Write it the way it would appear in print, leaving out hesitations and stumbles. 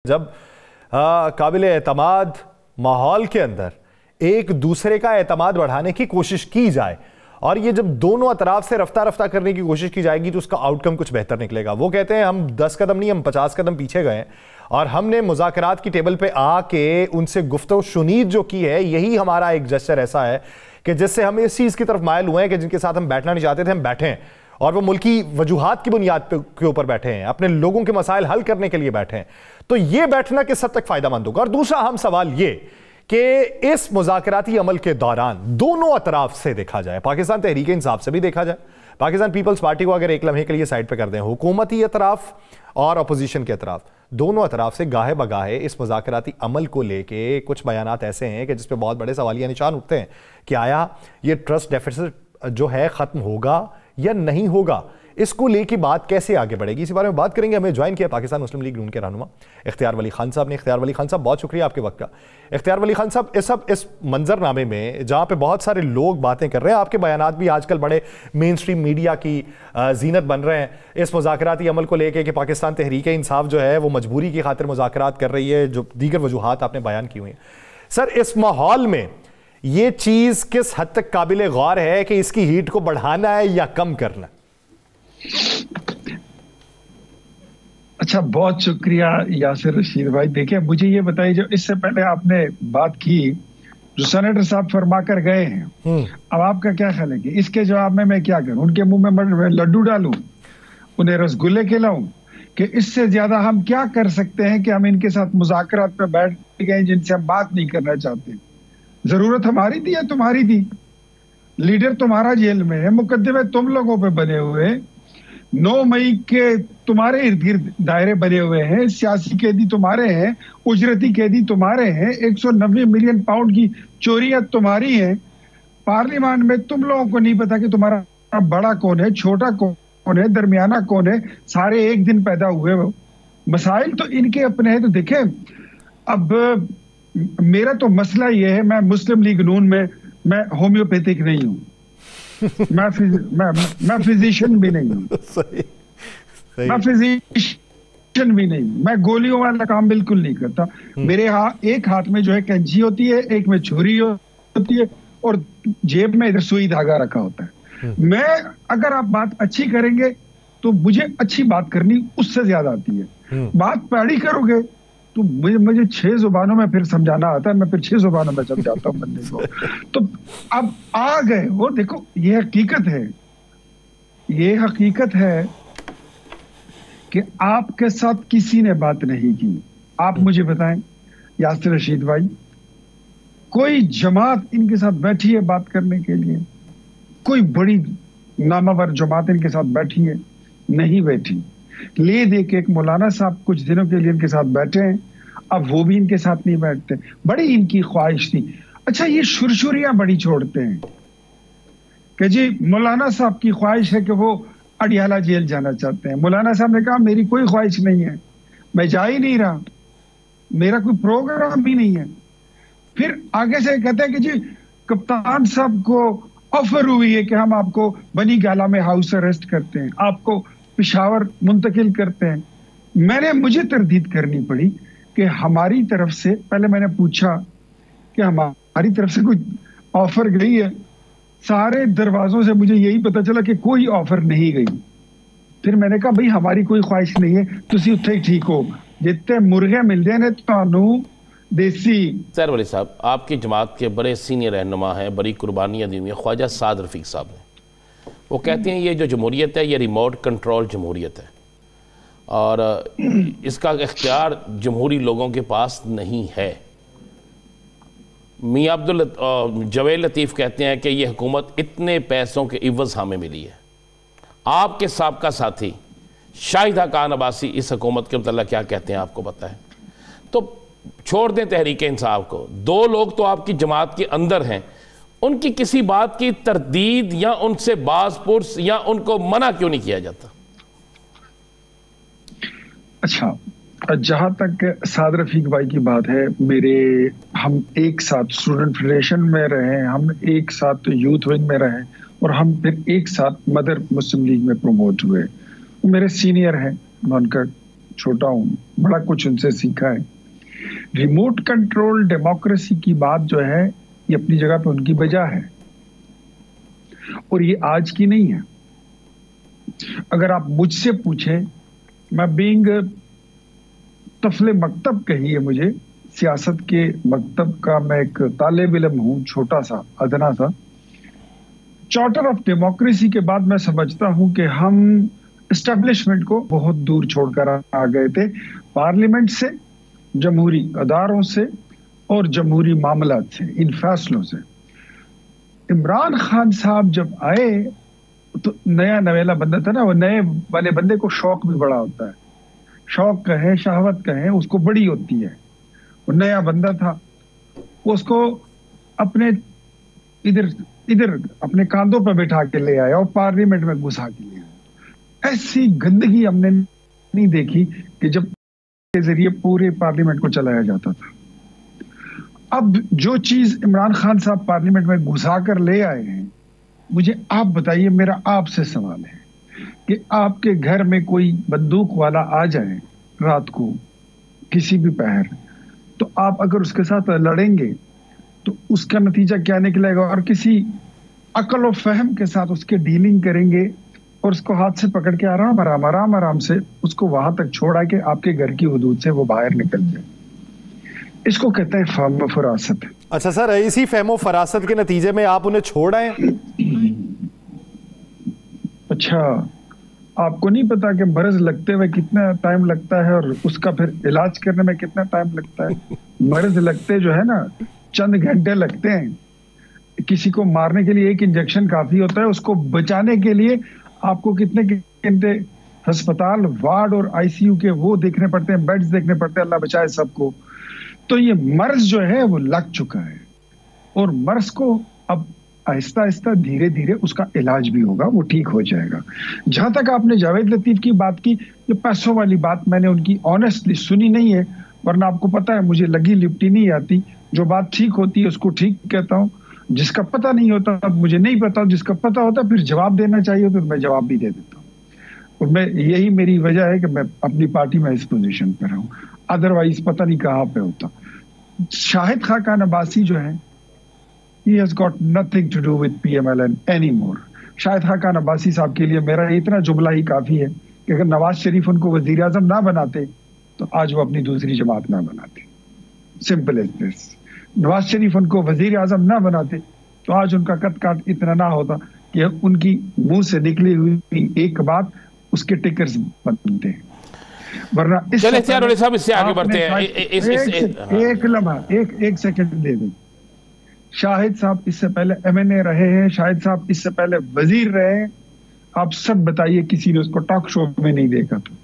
जब काबिल एतमाद माहौल के अंदर एक दूसरे का एतमाद बढ़ाने की कोशिश की जाए और ये जब दोनों अतराफ से रफ्ता रफ्ता करने की कोशिश की जाएगी तो उसका आउटकम कुछ बेहतर निकलेगा। वो कहते हैं हम 10 कदम नहीं, हम 50 कदम पीछे गए और हमने मुज़ाकरात की टेबल पे आके उनसे गुफ्तगू शुनीद जो की है, यही हमारा एक जेस्चर ऐसा है कि जिससे हम इस चीज़ की तरफ मायल हुए हैं कि जिनके साथ हम बैठना नहीं चाहते थे हम बैठे हैं और वो मुल्की वजूहात की बुनियाद के ऊपर बैठे हैं, अपने लोगों के मसाइल हल करने के लिए बैठे हैं। तो ये बैठना किस हद तक फायदामंद होगा। और दूसरा अहम सवाल ये कि इस मुज़ाकराती अमल के दौरान दोनों अतराफ से देखा जाए, पाकिस्तान तहरीक इंसाफ से भी देखा जाए, पाकिस्तान पीपल्स पार्टी को अगर एक लम्हे के लिए साइड पर कर दें, हुकूमती अतराफ और अपोजिशन के अतराफ, दोनों अतराफ से गाहे बगाहे इस मुज़ाकराती अमल को लेके कुछ बयानात ऐसे हैं कि जिस पे बहुत बड़े सवालिया निशान उठते हैं कि आया ये ट्रस्ट डेफिसिट जो है ख़त्म होगा या नहीं होगा। इसको लेके बात कैसे आगे बढ़ेगी, इसी बारे में बात करेंगे। हमें ज्वाइन किया पाकिस्तान मुस्लिम लीग नून के रहनुमा इख्तियार वली खान साहब ने। इख्तियार वली खान साहब, बहुत शुक्रिया आपके वक्त का। इख्तियार वली खान साहब, इस मंजरनामे में जहाँ पे बहुत सारे लोग बातें कर रहे हैं, आपके बयानात भी आजकल बड़े मेन स्ट्रीम मीडिया की जीनत बन रहे हैं इस मुज़ाकराती अमल को लेके कि पाकिस्तान तहरीक इंसाफ जो है वो मजबूरी की खातिर मुज़ाकरात कर रही है, जो दीगर वजूहात आपने बयान की हुई हैं। सर, इस माहौल में ये चीज़ किस हद तक काबिल गौर है कि इसकी हीट को बढ़ाना है या कम करना? अच्छा, बहुत शुक्रिया यासिर रशीद भाई। देखिए, मुझे ये बताइए, जो इससे पहले आपने बात की जो सेनेटर साहब फरमा कर गए हैं, अब आपका क्या ख्याल है कि इसके जवाब में मैं क्या करूं? उनके मुंह में लड्डू डालूं, उन्हें रसगुल्ले खिलाऊं कि इससे ज्यादा हम क्या कर सकते हैं कि हम इनके साथ मुज़ाकरात पे बैठ गए जिनसे हम बात नहीं करना चाहते। जरूरत हमारी थी या तुम्हारी थी? लीडर तुम्हारा जेल में है, मुकदमे तुम लोगों पे बने हुए, 9 मई के तुम्हारे इर्द गिर्द दायरे बने हुए हैं, सियासी कैदी तुम्हारे हैं, उजरती कैदी तुम्हारे हैं, 190 मिलियन पाउंड की चोरियां तुम्हारी हैं। पार्लियामेंट में तुम लोगों को नहीं पता कि तुम्हारा बड़ा कौन है, छोटा कौन है, दरमियाना कौन है, सारे एक दिन पैदा हुए हो। मसाइल तो इनके अपने हैं। तो देखें, अब मेरा तो मसला ये है, मैं मुस्लिम लीग नून में मैं होम्योपैथिक नहीं हूं, मैं फिजिशियन भी नहीं हूं, मैं फिजिशियन भी नहीं, मैं गोलियों वाला काम बिल्कुल नहीं करता। मेरे एक हाथ में जो है कैंची होती है, एक में छुरी होती है और जेब में इधर सुई धागा रखा होता है। मैं अगर आप बात अच्छी करेंगे तो मुझे अच्छी बात करनी उससे ज्यादा आती है। बात पैड़ी करोगे तो मुझे 6 जुबानों में फिर समझाना आता है, मैं फिर 6 जुबानों में समझाता हूँ बंदे को। तो अब आ गए हो, देखो ये हकीकत है, ये हकीकत है कि आपके साथ किसी ने बात नहीं की। आप मुझे बताएं यासिर रशीद भाई, कोई जमात इनके साथ बैठी है बात करने के लिए? कोई बड़ी नामावर जमात इनके साथ बैठी है? नहीं बैठी। ले दे के एक मौलाना साहब कुछ दिनों के लिए इनके साथ बैठे हैं, अब वो भी इनके साथ नहीं बैठते। बड़ी इनकी ख्वाहिश थी। अच्छा, ये शुरशुरियां बड़ी छोड़ते हैं कि जी मौलाना साहब की ख्वाहिश है कि वो अडियाला जेल जाना चाहते हैं। मौलाना साहब ने कहा मेरी कोई ख्वाहिश नहीं है, मैं जा ही नहीं रहा, मेरा कोई प्रोग्राम भी नहीं है। फिर आगे से कहते हैं कि जी कप्तान साहब को ऑफर हुई है कि हम आपको बनी गाला में हाउस अरेस्ट करते हैं, आपको पेशावर मुंतकिल करते हैं। मुझे तरदीद करनी पड़ी कि हमारी तरफ से, पहले मैंने पूछा कि हमारी तरफ से कोई ऑफर गई है? सारे दरवाजों से मुझे यही पता चला कि कोई ऑफर नहीं गई। फिर मैंने कहा भाई हमारी कोई ख्वाहिश नहीं है, तुसी उत्थे ही ठीक हो, जितने मुर्गे मिलते हैं तानू देसी। सैर वली साहब, आपकी जमात के बड़े सीनियर रहनुमा हैं, बड़ी कुर्बानियाँ दी हुई हैं, ख्वाजा साद रफीक साहब ने, वो कहते हैं ये जो जमहूरियत है ये रिमोट कंट्रोल जमहूरियत है और इसका इख्तियार जमहूरी लोगों के पास नहीं है। मियां जवेद लतीफ़ कहते हैं कि ये हुकूमत इतने पैसों के इवज़ हमें मिली है। आपके साबका साथी शाहिद खान अब्बासी इस हुकूमत के मतलब क्या कहते हैं आपको पता है? तो छोड़ दें तहरीक इंसाफ को, 2 लोग तो आपकी जमात के अंदर हैं, उनकी किसी बात की तरदीद या उनसे बाज़पुर्स या उनको मना क्यों नहीं किया जाता? अच्छा, जहां तक साद रफीक भाई की बात है, हम एक साथ स्टूडेंट फेडरेशन में रहे, हम एक साथ यूथ विंग में रहे और हम फिर एक साथ मदर मुस्लिम लीग में प्रमोट हुए। वो मेरे सीनियर हैं, मैं उनका छोटा हूं, बड़ा कुछ उनसे सीखा है। रिमोट कंट्रोल डेमोक्रेसी की बात जो है ये अपनी जगह पे उनकी वजह है, और ये आज की नहीं है। अगर आप मुझसे पूछें, मैं बीइंग तफले मकतब कहिए मुझे, सियासत के मकतब का मैं एक तालिब इल्म हूं, छोटा सा अदना सा। चार्टर ऑफ डेमोक्रेसी के बाद मैं समझता हूं कि हम एस्टेब्लिशमेंट को बहुत दूर छोड़कर आ गए थे, पार्लियामेंट से, जमहूरी अदारों से और जमहूरी मामलात से, इन फैसलों से। इमरान खान साहब जब आए तो नया नवेला बंदा था ना, वो नए वाले बंदे को शौक भी बड़ा होता है, शौक कहें शहवत कहें उसको बड़ी होती है। वो नया बंदा था, उसको अपने इधर इधर अपने कांधों पर बैठा के ले आया और पार्लियामेंट में घुसा के ले आया। ऐसी गंदगी हमने नहीं देखी कि जब के जरिए पूरे पार्लियामेंट को चलाया जाता था। अब जो चीज इमरान खान साहब पार्लियामेंट में घुसा कर ले आए हैं, मुझे आप बताइए, मेरा आपसे सवाल है कि आपके घर में कोई बंदूक वाला आ जाए रात को किसी भी पहर, तो आप अगर उसके साथ लड़ेंगे तो उसका नतीजा क्या निकलेगा? और किसी अकल और फहम के साथ उसके डीलिंग करेंगे और उसको हाथ से पकड़ के आराम से उसको वहां तक छोड़ा कि आपके घर की हदूद से वो बाहर निकल जाए। इसको कहते हैं फहम फरासत। अच्छा सर, इसी फहम फरासत के नतीजे में आप उन्हें छोड़ आए? अच्छा, आपको नहीं पता कि मर्ज लगते हुए कितना टाइम लगता है और उसका फिर इलाज करने में कितना टाइम लगता है? मर्ज लगते जो है ना, चंद घंटे लगते हैं। किसी को मारने के लिए एक इंजेक्शन काफी होता है, उसको बचाने के लिए आपको कितने घंटे अस्पताल, वार्ड और आईसीयू के वो देखने पड़ते हैं, बेड्स देखने पड़ते हैं, अल्लाह बचाए सबको। तो ये मर्ज जो है वो लग चुका है, और मर्ज को अब आहिस्ता आहिस्ता धीरे धीरे उसका इलाज भी होगा, वो ठीक हो जाएगा। जहां तक आपने जावेद लतीफ की बात की, ये पैसों वाली बात मैंने उनकी ऑनेस्टली सुनी नहीं है, वरना आपको पता है मुझे लगी लिपटी नहीं आती। जो बात ठीक होती है उसको ठीक कहता हूँ, जिसका पता नहीं होता मुझे नहीं पता, जिसका पता होता फिर जवाब देना चाहिए तो मैं जवाब भी दे देता हूँ। और मैं, यही मेरी वजह है कि मैं अपनी पार्टी में इस पोजीशन पर हूँ, अदरवाइज पता नहीं कहाँ पे होता। शाहिद खाकान अब्बासी जो है, he has got nothing to do with PMLN anymore। Shahid Khaqan Abbasi साहब के लिए मेरा इतना जुमला ही काफी है कि अगर नवाज शरीफ उनको वजीर आजम ना बनाते तो आज वो अपनी दूसरी जमात ना बनाते। Simple as this. Nawaz Sharif उनको वजीर आजम ना बनाते तो आज उनका कद काट इतना ना होता कि उनकी मुंह से निकली हुई एक बात उसके टिकर्स बनते। वरना इससे आगे बढ़ते हैं। एक लम्हा, एक सेकंड दे दें। शाहिद साहब इससे पहले MNA रहे हैं, शाहिद साहब इससे पहले वजीर रहे हैं। आप सब बताइए, किसी ने उसको टॉक शो में नहीं देखा था?